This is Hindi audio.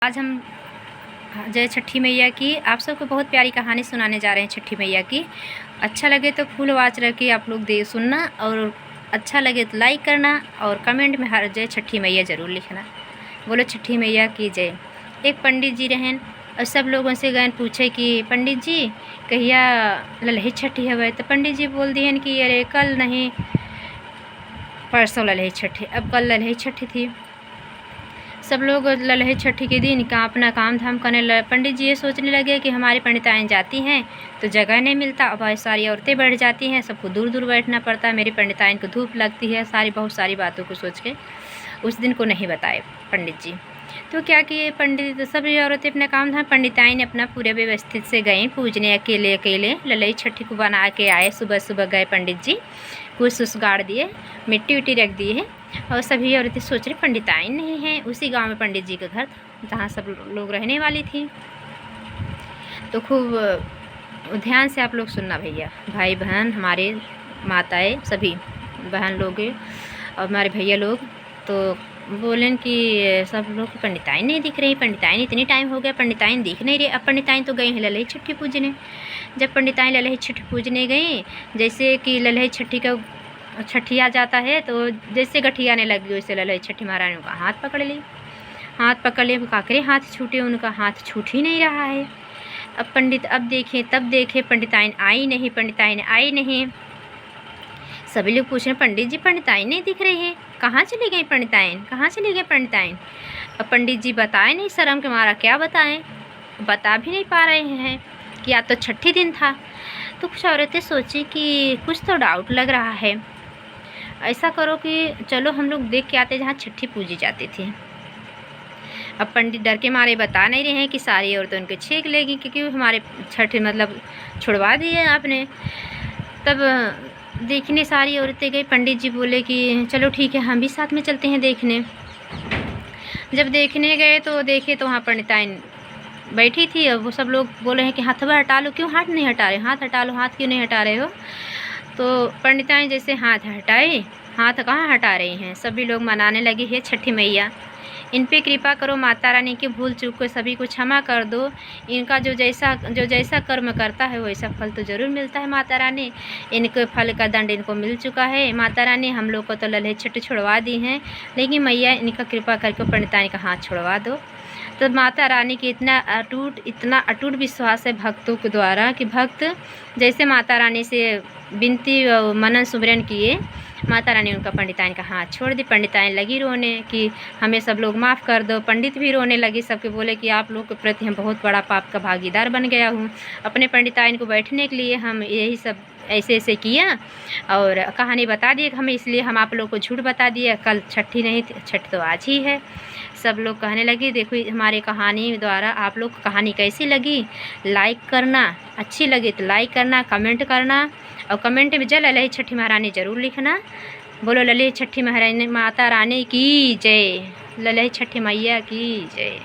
आज हम जय छठी मैया की आप सबको बहुत प्यारी कहानी सुनाने जा रहे हैं छठी मैया की। अच्छा लगे तो फुल वॉच रखिए आप लोग दे सुनना, और अच्छा लगे तो लाइक करना और कमेंट में हर जय छठी मैया ज़रूर लिखना। बोलो छठी मैया की जय। एक पंडित जी रहें और सब लोगों से गए पूछे कि पंडित जी कहिया ललही छठी हवे। तो पंडित जी बोल दिए कि अरे कल नहीं परसों ललही छठी। अब कल ललही छठी थी। सब लोग ललही छठी के दिन का अपना काम धाम करने लगे। पंडित जी ये सोचने लगे कि हमारी पंडिताएँ जाती हैं तो जगह नहीं मिलता, अब बहुत सारी औरतें बढ़ जाती हैं, सबको दूर दूर बैठना पड़ता है, मेरी पंडिताइन को धूप लगती है, बहुत सारी बातों को सोच के उस दिन को नहीं बताए पंडित जी। तो क्या किए पंडित सभी औरतें अपना काम धाम, पंडिताइन अपना पूरे व्यवस्थित से गए पूजने। अकेले अकेले ललही छठी को बना के आए। सुबह सुबह गए पंडित जी, कुछ उस गाड़ दिए, मिट्टी उट्टी रख दी है, और सभी औरतें सोच रही पंडिताइन नहीं है। उसी गांव में पंडित जी का घर था जहाँ सब लोग रहने वाली थी। तो खूब ध्यान से आप लोग सुनना भैया, भाई बहन, हमारे माताएं, सभी बहन लोग और हमारे भैया लोग। तो बोलें कि सब लोग पंडिताइन नहीं दिख रही, पंडिताइन इतनी टाइम हो गया पंडिताइन दिख नहीं रही। अब पंडिताइन तो गई हैं ललही छठी पूजने। जब पंडिताइन ललही छठी पूजने गई, जैसे कि ललही छठी का छठिया जाता है तो जैसे गठियाने लगी वैसे ललही छठी महारानी का हाथ पकड़ ली। हाथ पकड़ ले, काकरे हाथ छूटे, उनका हाथ छूट ही नहीं रहा है। अब पंडित अब देखे तब देखे पंडिताइन आई नहीं, पंडिताइन आई नहीं। सभी लोग पूछ रहे पंडित जी पंडिताइन नहीं दिख रही है, कहाँ चली गई पंडिताइन, कहाँ चली गई पंडिताइन। अब पंडित जी बताए नहीं, शर्म के मारा क्या बताएं, बता भी नहीं पा रहे हैं कि आज तो छठी दिन था। तो कुछ औरतें सोची कि कुछ तो डाउट लग रहा है, ऐसा करो कि चलो हम लोग देख के आते जहाँ छठी पूजी जाती थी। अब पंडित डर के मारे बता नहीं रहे हैं कि सारी औरतें उनके छींक लेगी, क्योंकि हमारे छठी मतलब छुड़वा दिए आपने। तब देखने सारी औरतें गई। पंडित जी बोले कि चलो ठीक है हम भी साथ में चलते हैं देखने। जब देखने गए तो देखे तो वहाँ पंडिताइन बैठी थी, और वो सब लोग बोले हैं कि हाथ हटा लो। क्यों हाथ नहीं हटा रहे, हाथ हटा लो, हाथ क्यों नहीं हटा रहे हो। तो पंडिताइन जैसे हाथ हटाए, हाथ कहाँ हटा रही हैं। सभी लोग मनाने लगे, हे छठी मैया इन पे कृपा करो, माता रानी की भूल चूक को सभी को क्षमा कर दो। इनका जो जैसा कर्म करता है वैसा फल तो ज़रूर मिलता है माता रानी। इनके फल का दंड इनको मिल चुका है माता रानी। हम लोग को तो ललही छठी छुड़वा दी हैं, लेकिन मैया इनका कृपा करके पंडिताइन का हाथ छुड़वा दो। तो माता रानी की इतना अटूट विश्वास है भक्तों के द्वारा कि भक्त जैसे माता रानी से विनती मनन सुमिरन किए, माता रानी उनका पंडिताइन का हाथ छोड़ दी। पंडिताइन लगी रोने कि हमें सब लोग माफ़ कर दो। पंडित भी रोने लगे, सबके बोले कि आप लोग के प्रति हम बहुत बड़ा पाप का भागीदार बन गया हूँ। अपने पंडिताइन को बैठने के लिए हम यही सब ऐसे ऐसे किया और कहानी बता दिए हमें, इसलिए हम आप लोग को झूठ बता दिए। कल छठी नहीं थी, छठ तो आज ही है। सब लोग कहने लगे देखो हमारे कहानी द्वारा आप लोग को कहानी कैसी लगी, लाइक करना, अच्छी लगी तो लाइक करना, कमेंट करना, और कमेंट में जय ललही छठी महारानी ज़रूर लिखना। बोलो ललही छठी महारानी माता रानी की जय, ललही छठी मैया की जय।